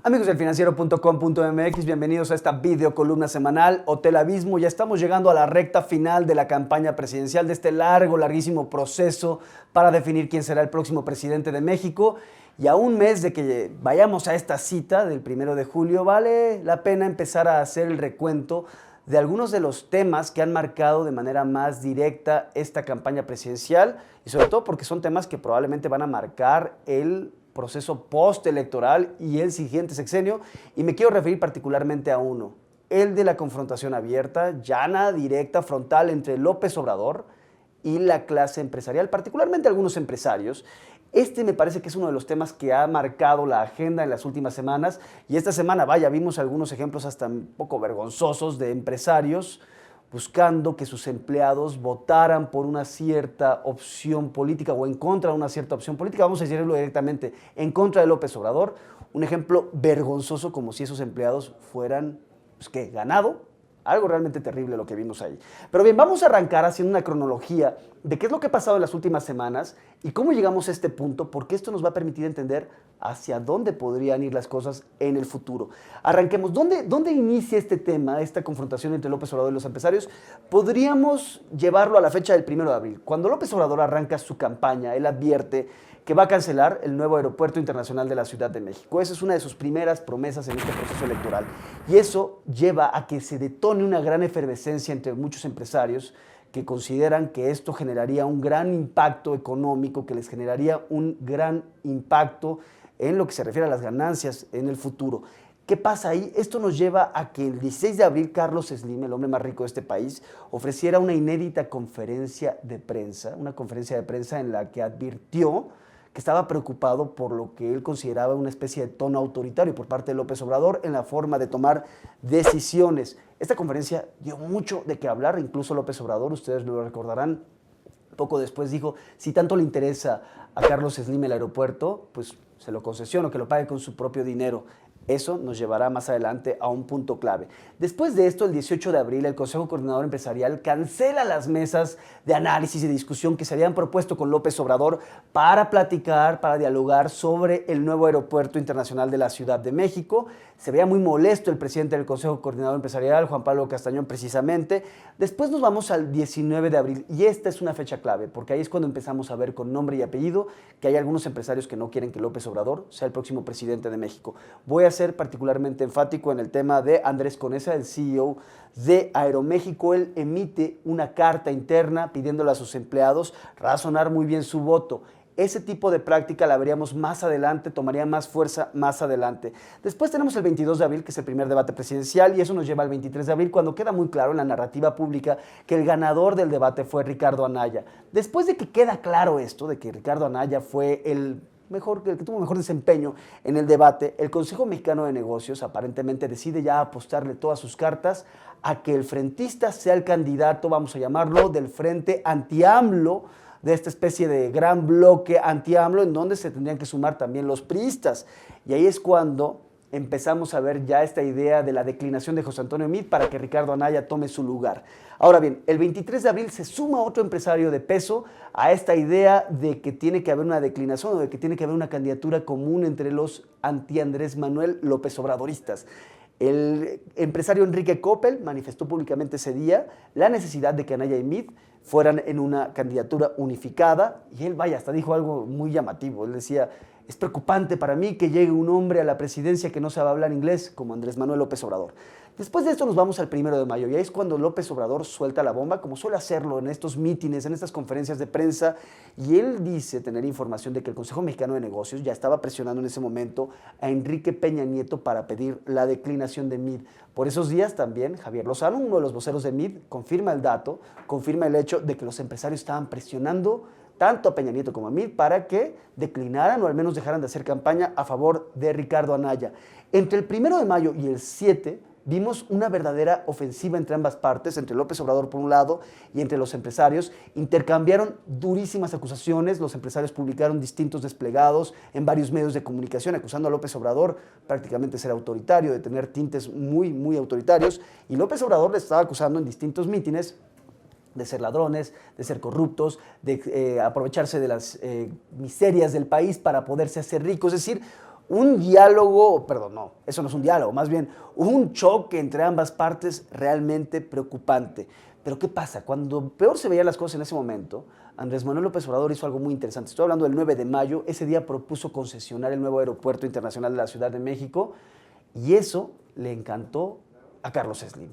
Amigos del financiero.com.mx, bienvenidos a esta videocolumna semanal Hotel Abismo. Ya estamos llegando a la recta final de la campaña presidencial, de este larguísimo proceso para definir quién será el próximo presidente de México. Y a un mes de que vayamos a esta cita del 1 de julio, vale la pena empezar a hacer el recuento de algunos de los temas que han marcado de manera más directa esta campaña presidencial y sobre todo porque son temas que probablemente van a marcar el proceso postelectoral y el siguiente sexenio, y me quiero referir particularmente a uno, el de la confrontación abierta, llana, directa, frontal entre López Obrador y la clase empresarial, particularmente algunos empresarios. Este me parece que es uno de los temas que ha marcado la agenda en las últimas semanas, y esta semana, vaya, vimos algunos ejemplos hasta un poco vergonzosos de empresarios buscando que sus empleados votaran por una cierta opción política o en contra de una cierta opción política, vamos a decirlo directamente, en contra de López Obrador. Un ejemplo vergonzoso, como si esos empleados fueran, pues, ¿qué? Ganado. Algo realmente terrible lo que vimos ahí. Pero bien, vamos a arrancar haciendo una cronología de qué es lo que ha pasado en las últimas semanas y cómo llegamos a este punto, porque esto nos va a permitir entender hacia dónde podrían ir las cosas en el futuro. Arranquemos. ¿Dónde inicia este tema, esta confrontación entre López Obrador y los empresarios? Podríamos llevarlo a la fecha del 1 de abril. Cuando López Obrador arranca su campaña, él advierte que va a cancelar el nuevo aeropuerto internacional de la Ciudad de México. Esa es una de sus primeras promesas en este proceso electoral. Y eso lleva a que se detone una gran efervescencia entre muchos empresarios que consideran que esto generaría un gran impacto económico, que les generaría un gran impacto en lo que se refiere a las ganancias en el futuro. ¿Qué pasa ahí? Esto nos lleva a que el 16 de abril Carlos Slim, el hombre más rico de este país, ofreciera una inédita conferencia de prensa, una conferencia de prensa en la que advirtió que estaba preocupado por lo que él consideraba una especie de tono autoritario por parte de López Obrador en la forma de tomar decisiones. Esta conferencia dio mucho de qué hablar, incluso López Obrador, ustedes lo recordarán, poco después dijo, si tanto le interesa a Carlos Slim el aeropuerto, pues se lo concesiono, que lo pague con su propio dinero. Eso nos llevará más adelante a un punto clave. Después de esto, el 18 de abril, el Consejo Coordinador Empresarial cancela las mesas de análisis y discusión que se habían propuesto con López Obrador para platicar, para dialogar sobre el nuevo aeropuerto internacional de la Ciudad de México. Se veía muy molesto el presidente del Consejo Coordinador Empresarial, Juan Pablo Castañón, precisamente. Después nos vamos al 19 de abril, y esta es una fecha clave, porque ahí es cuando empezamos a ver con nombre y apellido que hay algunos empresarios que no quieren que López Obrador sea el próximo presidente de México. Voy a ser particularmente enfático en el tema de Andrés Conesa, el CEO de Aeroméxico. Él emite una carta interna pidiéndole a sus empleados razonar muy bien su voto. Ese tipo de práctica la veríamos más adelante, tomaría más fuerza más adelante. Después tenemos el 22 de abril, que es el primer debate presidencial, y eso nos lleva al 23 de abril, cuando queda muy claro en la narrativa pública que el ganador del debate fue Ricardo Anaya. Después de que queda claro esto, de que Ricardo Anaya fue el que tuvo mejor desempeño en el debate, el Consejo Mexicano de Negocios aparentemente decide ya apostarle todas sus cartas a que el frentista sea el candidato, vamos a llamarlo, del frente anti-AMLO, de esta especie de gran bloque anti-AMLO, en donde se tendrían que sumar también los priistas. Y ahí es cuando empezamos a ver ya esta idea de la declinación de José Antonio Meade para que Ricardo Anaya tome su lugar. Ahora bien, el 23 de abril se suma otro empresario de peso a esta idea de que tiene que haber una declinación o de que tiene que haber una candidatura común entre los anti-Andrés Manuel López Obradoristas. El empresario Enrique Coppel manifestó públicamente ese día la necesidad de que Anaya y Meade fueran en una candidatura unificada, y él, vaya, hasta dijo algo muy llamativo. Él decía, es preocupante para mí que llegue un hombre a la presidencia que no sabe hablar inglés como Andrés Manuel López Obrador. Después de esto nos vamos al 1 de mayo, y ahí es cuando López Obrador suelta la bomba, como suele hacerlo en estos mítines, en estas conferencias de prensa, y él dice tener información de que el Consejo Mexicano de Negocios ya estaba presionando en ese momento a Enrique Peña Nieto para pedir la declinación de Meade. Por esos días también Javier Lozano, uno de los voceros de Meade, confirma el dato, confirma el hecho de que los empresarios estaban presionando tanto a Peña Nieto como a Meade para que declinaran o al menos dejaran de hacer campaña a favor de Ricardo Anaya. Entre el 1 de mayo y el 7 vimos una verdadera ofensiva entre ambas partes, entre López Obrador por un lado y entre los empresarios. Intercambiaron durísimas acusaciones, los empresarios publicaron distintos desplegados en varios medios de comunicación acusando a López Obrador prácticamente de ser autoritario, de tener tintes muy autoritarios, y López Obrador les estaba acusando en distintos mítines de ser ladrones, de ser corruptos, de aprovecharse de las miserias del país para poderse hacer ricos. Es decir, un diálogo, perdón, no, eso no es un diálogo, más bien un choque entre ambas partes realmente preocupante. Pero ¿qué pasa? Cuando peor se veían las cosas en ese momento, Andrés Manuel López Obrador hizo algo muy interesante. Estoy hablando del 9 de mayo, ese día propuso concesionar el nuevo aeropuerto internacional de la Ciudad de México y eso le encantó a Carlos Slim.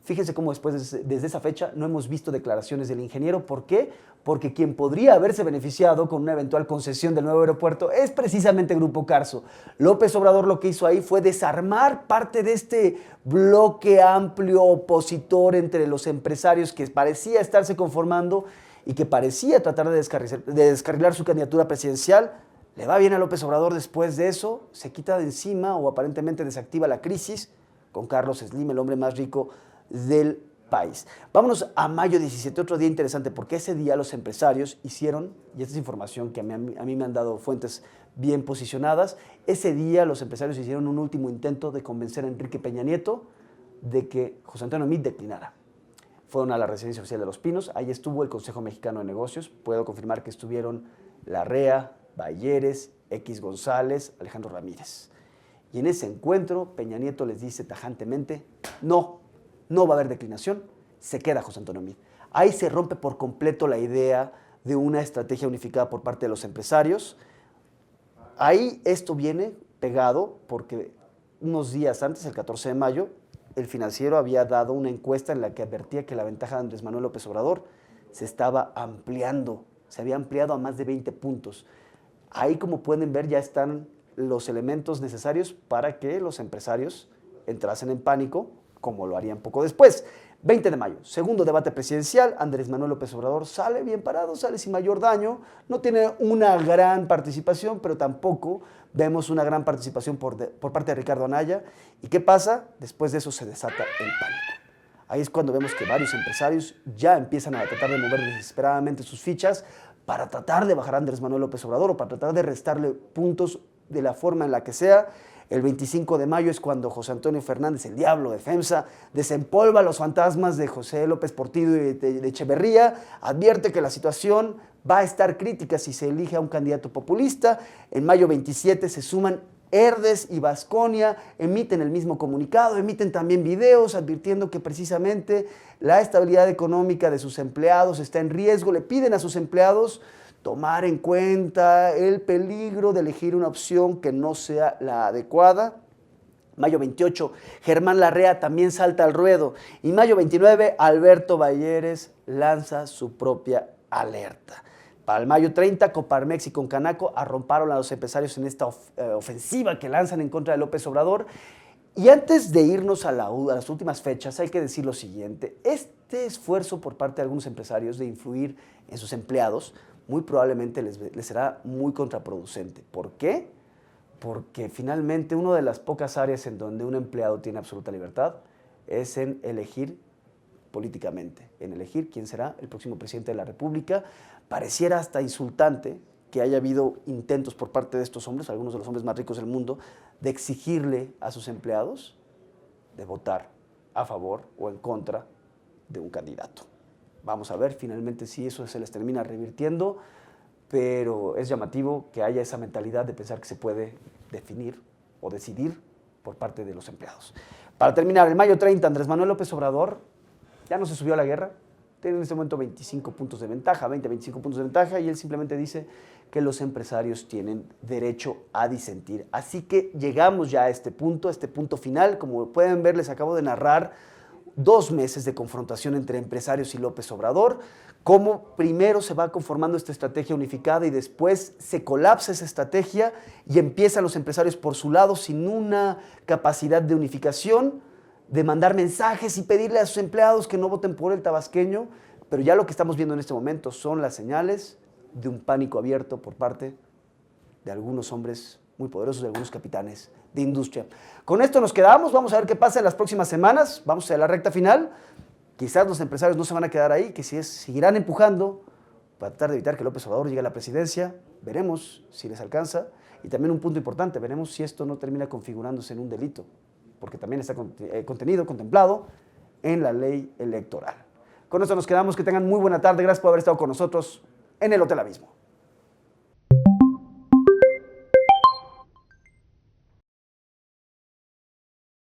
Fíjense cómo desde esa fecha no hemos visto declaraciones del ingeniero. ¿Por qué? Porque quien podría haberse beneficiado con una eventual concesión del nuevo aeropuerto es precisamente Grupo Carso. López Obrador lo que hizo ahí fue desarmar parte de este bloque amplio opositor entre los empresarios que parecía estarse conformando y que parecía tratar de descarrilar su candidatura presidencial. Le va bien a López Obrador después de eso, se quita de encima o aparentemente desactiva la crisis con Carlos Slim, el hombre más rico del país. Vámonos a mayo 17, otro día interesante, porque ese día los empresarios hicieron, y esta es información que a mí me han dado fuentes bien posicionadas, ese día los empresarios hicieron un último intento de convencer a Enrique Peña Nieto de que José Antonio Meade declinara. Fueron a la residencia oficial de Los Pinos, ahí estuvo el Consejo Mexicano de Negocios, puedo confirmar que estuvieron Larrea, Balleres, X González, Alejandro Ramírez. Y en ese encuentro, Peña Nieto les dice tajantemente, no va a haber declinación, se queda José Antonio Meade. Ahí se rompe por completo la idea de una estrategia unificada por parte de los empresarios. Ahí esto viene pegado porque unos días antes, el 14 de mayo, el Financiero había dado una encuesta en la que advertía que la ventaja de Andrés Manuel López Obrador se estaba ampliando, se había ampliado a más de 20 puntos. Ahí, como pueden ver, ya están los elementos necesarios para que los empresarios entrasen en pánico, como lo harían poco después. 20 de mayo, segundo debate presidencial, Andrés Manuel López Obrador sale bien parado, sale sin mayor daño, no tiene una gran participación, pero tampoco vemos una gran participación por parte de Ricardo Anaya. ¿Y qué pasa? Después de eso se desata el pánico. Ahí es cuando vemos que varios empresarios ya empiezan a tratar de mover desesperadamente sus fichas para tratar de bajar a Andrés Manuel López Obrador o para tratar de restarle puntos de la forma en la que sea. El 25 de mayo es cuando José Antonio Fernández, el diablo de FEMSA, desempolva los fantasmas de José López Portillo y de Echeverría, advierte que la situación va a estar crítica si se elige a un candidato populista. En mayo 27 se suman Herdes y Baskonia, emiten el mismo comunicado, emiten también videos advirtiendo que precisamente la estabilidad económica de sus empleados está en riesgo. Le piden a sus empleados tomar en cuenta el peligro de elegir una opción que no sea la adecuada. Mayo 28, Germán Larrea también salta al ruedo. Y mayo 29, Alberto Balleres lanza su propia alerta. Para el mayo 30, Coparmex y Concanaco arroparon a los empresarios en esta ofensiva que lanzan en contra de López Obrador. Y antes de irnos a las últimas fechas, hay que decir lo siguiente. Este esfuerzo por parte de algunos empresarios de influir en sus empleados muy probablemente les será muy contraproducente. ¿Por qué? Porque finalmente una de las pocas áreas en donde un empleado tiene absoluta libertad es en elegir políticamente, en elegir quién será el próximo presidente de la República. Pareciera hasta insultante que haya habido intentos por parte de estos hombres, algunos de los hombres más ricos del mundo, de exigirle a sus empleados de votar a favor o en contra de un candidato. Vamos a ver finalmente si eso se les termina revirtiendo, pero es llamativo que haya esa mentalidad de pensar que se puede definir o decidir por parte de los empleados. Para terminar, el mayo 30, Andrés Manuel López Obrador ya no se subió a la guerra, tiene en este momento 25 puntos de ventaja, 25 puntos de ventaja, y él simplemente dice que los empresarios tienen derecho a disentir. Así que llegamos ya a este punto final. Como pueden ver, les acabo de narrar 2 meses de confrontación entre empresarios y López Obrador, cómo primero se va conformando esta estrategia unificada y después se colapsa esa estrategia y empiezan los empresarios por su lado sin una capacidad de unificación, de mandar mensajes y pedirle a sus empleados que no voten por el tabasqueño, pero ya lo que estamos viendo en este momento son las señales de un pánico abierto por parte de algunos hombres muy poderosos, de algunos capitanes de industria. Con esto nos quedamos, vamos a ver qué pasa en las próximas semanas, vamos a la recta final. Quizás los empresarios no se van a quedar ahí, que seguirán empujando para tratar de evitar que López Obrador llegue a la presidencia. Veremos si les alcanza. Y también un punto importante, veremos si esto no termina configurándose en un delito, porque también está contemplado en la ley electoral. Con esto nos quedamos, que tengan muy buena tarde, gracias por haber estado con nosotros en el Hotel Abismo.